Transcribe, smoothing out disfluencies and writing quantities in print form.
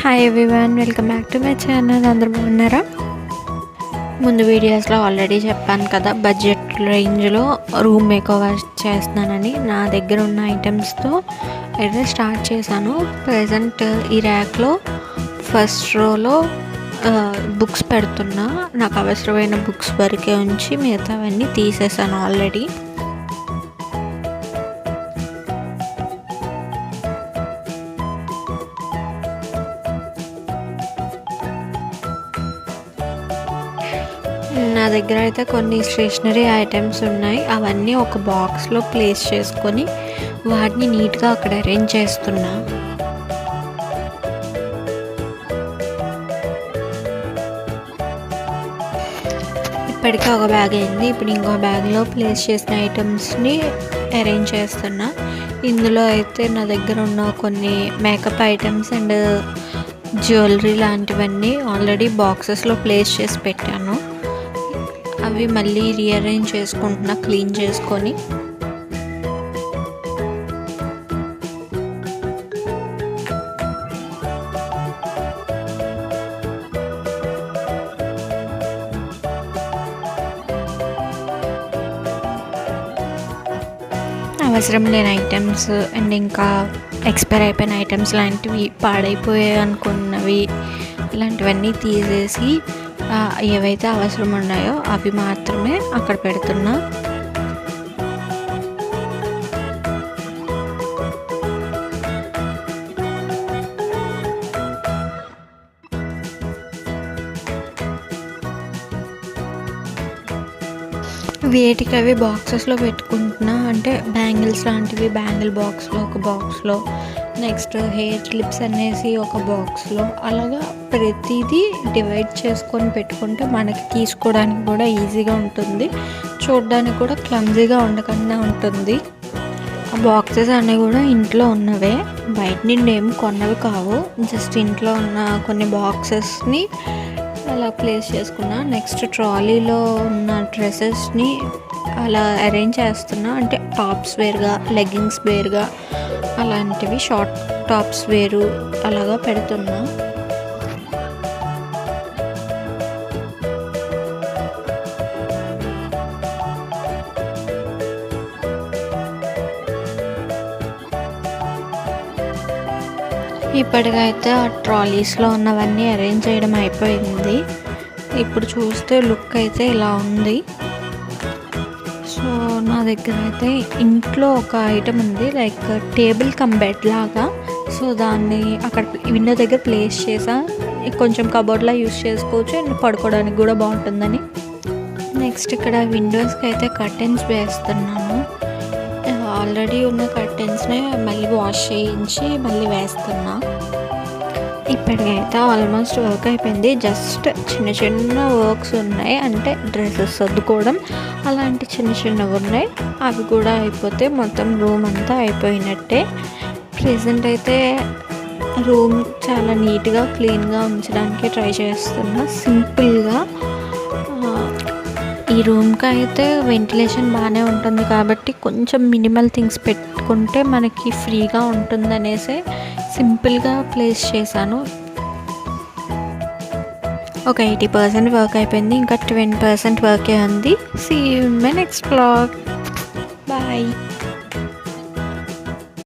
Hi everyone, welcome back to my channel. అందరూ బాగున్నారా? ముందు వీడియోస్లో ఆల్రెడీ చెప్పాను కదా, బడ్జెట్ రేంజ్లో రూమ్ మేకోవర్ చేస్తున్నానని. నా దగ్గర ఉన్న ఐటమ్స్తో అయితే స్టార్ట్ చేశాను. ప్రజెంట్ ఈ ర్యాక్లో ఫస్ట్ రోలో బుక్స్ పెడుతున్నా. నాకు అవసరమైన బుక్స్ వరకే ఉంచి మిగతావన్నీ తీసేసాను ఆల్రెడీ. నా దగ్గర అయితే కొన్ని స్టేషనరీ ఐటమ్స్ ఉన్నాయి. అవన్నీ ఒక బాక్స్లో ప్లేస్ చేసుకొని వాటిని నీట్గా అక్కడ అరేంజ్ చేస్తున్నా. ఇప్పటికే ఒక బ్యాగ్ అయింది. ఇప్పుడు ఇంకో బ్యాగ్లో ప్లేస్ చేసిన ఐటమ్స్ని అరేంజ్ చేస్తున్నా. ఇందులో అయితే నా దగ్గర ఉన్న కొన్ని మేకప్ ఐటమ్స్ అండ్ జ్యువెలరీ లాంటివన్నీ ఆల్రెడీ బాక్సెస్లో ప్లేస్ చేసి పెట్టాను. అవి మళ్ళీ రీఅరేంజ్ చేసుకుంటున్నా, క్లీన్ చేసుకొని. అవసరం లేని ఐటమ్స్ అండ్ ఇంకా ఎక్స్పైర్ అయిపోయిన ఐటమ్స్ లాంటివి, పాడైపోయాయి అనుకున్నవి ఇలాంటివన్నీ తీసేసి ఏవైతే అవసరం ఉన్నాయో అవి మాత్రమే అక్కడ పెడుతున్నా. వేటికి అవి బాక్సెస్లో పెట్టుకుంటున్నా. అంటే బ్యాంగిల్స్ లాంటివి బ్యాంగిల్ బాక్స్లో ఒక బాక్స్లో, నెక్స్ట్ హెయిర్ క్లిప్స్ అనేసి ఒక బాక్స్లో, అలాగా ప్రతిదీ డివైడ్ చేసుకొని పెట్టుకుంటే మనకి తీసుకోవడానికి కూడా ఈజీగా ఉంటుంది, చూడడానికి కూడా క్లమ్జీగా ఉండకుండా ఉంటుంది. ఆ బాక్సెస్ అన్నీ కూడా ఇంట్లో ఉన్నవే, బయట నుండి ఏమి కొన్నవి కావు. జస్ట్ ఇంట్లో ఉన్న కొన్ని బాక్సెస్ని అలా ప్లేస్ చేసుకున్నా. నెక్స్ట్ ట్రాలీలో ఉన్న డ్రెస్సెస్ని అలా అరేంజ్ చేస్తున్నా. అంటే టాప్స్ వేరుగా, లెగ్గింగ్స్ వేరుగా, అలాంటివి షార్ట్ టాప్స్ వేరు అలాగా పెడుతున్నా. ఇప్పటికైతే ఆ ట్రాలీస్లో ఉన్నవన్నీ అరేంజ్ చేయడం అయిపోయింది. ఇప్పుడు చూస్తే లుక్ అయితే ఇలా ఉంది. సో నా దగ్గర అయితే ఇంట్లో ఒక ఐటమ్ ఉంది, లైక్ టేబుల్ కమ్ బెడ్ లాగా. సో దాన్ని అక్కడ విండో దగ్గర ప్లేస్ చేసా. కొంచెం కబోర్డ్లా యూస్ చేసుకోవచ్చు అండ్ పడుకోవడానికి కూడా బాగుంటుందని. నెక్స్ట్ ఇక్కడ విండోస్కి అయితే కర్టెన్స్ వేస్తున్నాను. ఆల్రెడీ ఉన్న కర్టెన్స్ని మళ్ళీ వాష్ చేయించి మళ్ళీ వేస్తున్నా. ఇప్పటికైతే ఆల్మోస్ట్ వర్క్ అయిపోయింది. జస్ట్ చిన్న చిన్న వర్క్స్ ఉన్నాయి, అంటే డ్రెస్సెస్ సర్దుకోవడం అలాంటి చిన్న చిన్నవి ఉన్నాయి. అవి కూడా అయిపోతే మొత్తం రూమ్ అంతా అయిపోయినట్టే. ప్రెజెంట్ అయితే రూమ్ చాలా నీట్గా క్లీన్గా ఉంచడానికి ట్రై చేస్తున్నా. సింపుల్గా ఈ రూమ్కి అయితే వెంటిలేషన్ బాగానే ఉంటుంది కాబట్టి కొంచెం మినిమల్ థింగ్స్ పెట్టుకుంటే మనకి ఫ్రీగా ఉంటుందనేసి సింపుల్గా ప్లేస్ చేశాను. ఒక 80% వర్క్ అయిపోయింది, ఇంకా 20% వర్కే ఉంది. See you in my next vlog. Bye.